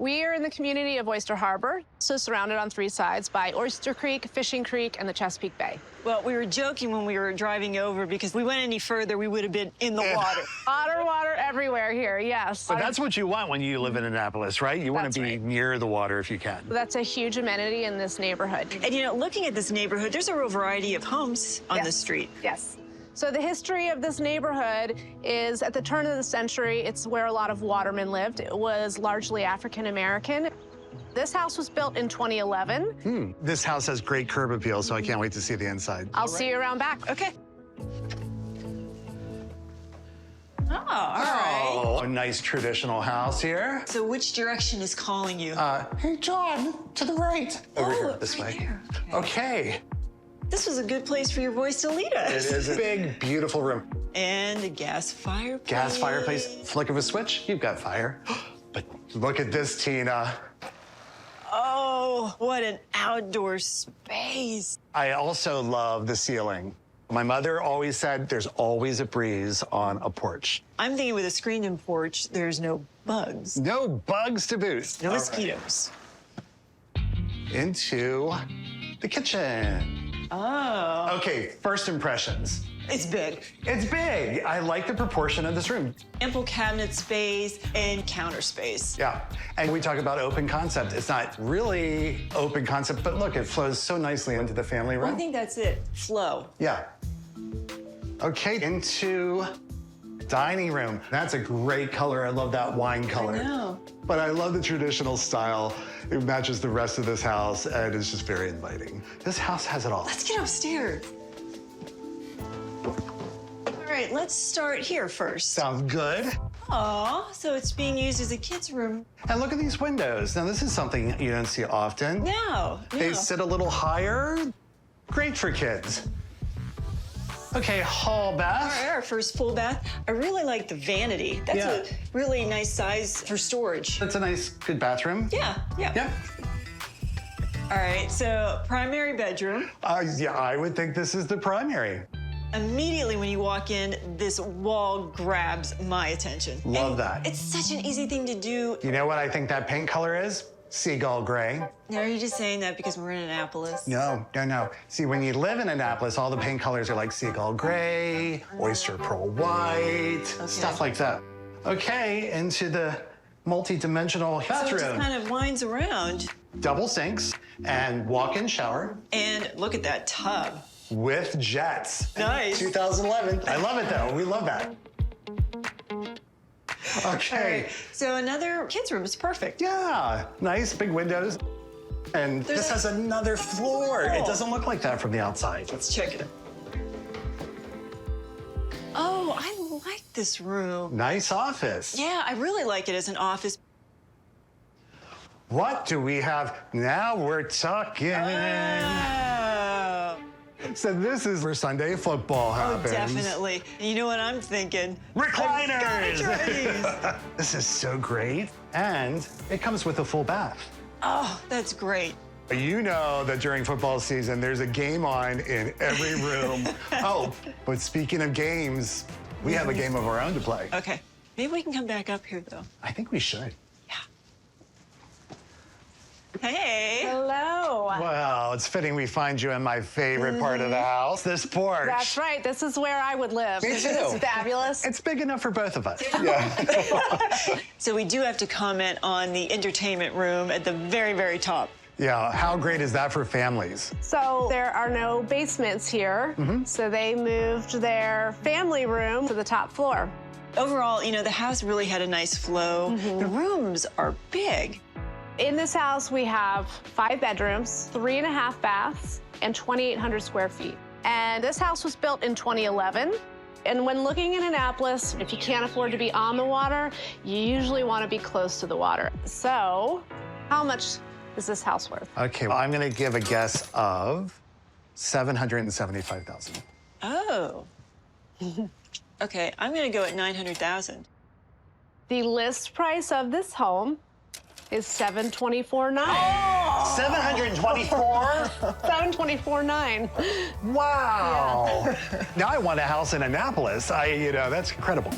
We are in the community of Oyster Harbor, so surrounded on 3 sides by Oyster Creek, Fishing Creek, and the Chesapeake Bay. Well, we were joking when we were driving over because if we went any further, we would have been in the water. Water everywhere here, yes. But that's what you want when you live in Annapolis, right? You want to be near the water if you can. That's a huge amenity in this neighborhood. And, you know, looking at this neighborhood, there's a real variety of homes on this street. Yes. So the history of this neighborhood is at the turn of the century, it's where a lot of watermen lived. It was largely African-American. This house was built in 2011. This house has great curb appeal, so I can't wait to see the inside. I'll see you around back. Okay. Oh, all right. Oh, a nice traditional house here. So which direction is calling you? Hey, John, to the right. Over here, this right way. there. Okay. This was a good place for your voice to lead us. It is a big, beautiful room. And a gas fireplace. Gas fireplace, flick of a switch, you've got fire. But look at this, Tina. Oh, what an outdoor space. I also love the ceiling. My mother always said there's always a breeze on a porch. I'm thinking with a screened-in porch, there's no bugs. No bugs to boot. No mosquitoes. Into the kitchen. Oh. Okay, first impressions. It's big. It's big. I like the proportion of this room. Ample cabinet space and counter space. Yeah, and we talk about open concept. It's not really open concept, but look, it flows so nicely into the family room. I think that's it. Flow. Yeah. Okay, into dining room. That's a great color. I love that wine color. I know. But I love the traditional style. It matches the rest of this house, and it's just very inviting. This house has it all. Let's get upstairs. All right, let's start here first. Sounds good. Aw, so it's being used as a kid's room. And look at these windows. Now, this is something you don't see often. No. They sit a little higher. Great for kids. Okay, hall bath. All right, our first full bath. I really like the vanity. That's a really nice size for storage. That's a nice, good bathroom. Yeah. Yeah. All right, so primary bedroom. Yeah, I would think this is the primary. Immediately when you walk in, this wall grabs my attention. Love that. It's such an easy thing to do. You know what I think that paint color is? Seagull gray. Now, are you just saying that because we're in Annapolis? No. See, when you live in Annapolis, all the paint colors are like seagull gray, oyster pearl white, stuff like that. Okay, into the multi-dimensional bathroom. So it just kind of winds around. Double sinks and walk-in shower. And look at that tub. With jets. Nice. 2011. I love it, though. We love that. Okay. Right. So another kids' room is perfect. Yeah. Nice big windows. And this has another floor. It doesn't look like that from the outside. Let's check it out. Oh, I like this room. Nice office. Yeah, I really like it as an office. What do we have? Now we're talking. Oh. So this is where Sunday football happens. Oh, definitely. You know what I'm thinking? Recliners! I've gotta try these. This is so great. And it comes with a full bath. Oh, that's great. You know that during football season, there's a game on in every room. Oh, but speaking of games, we have a game of our own to play. Okay. Maybe we can come back up here, though. I think we should. Hey. Hello. Well, it's fitting we find you in my favorite part of the house, this porch. That's right. This is where I would live. Me too. It's fabulous. It's big enough for both of us. Yeah. So we do have to comment on the entertainment room at the very, very top. Yeah, how great is that for families? So there are no basements here. So they moved their family room to the top floor. Overall, you know, the house really had a nice flow. The rooms are big. In this house, we have 5 bedrooms, 3.5 baths, and 2,800 square feet. And this house was built in 2011. And when looking in Annapolis, if you can't afford to be on the water, you usually want to be close to the water. So how much is this house worth? Okay, well, I'm going to give a guess of $775,000. Oh. Okay, I'm going to go at $900,000. The list price of this home is $724,900. Oh! 724? $724,900. Wow. Now I want a house in Annapolis. That's incredible.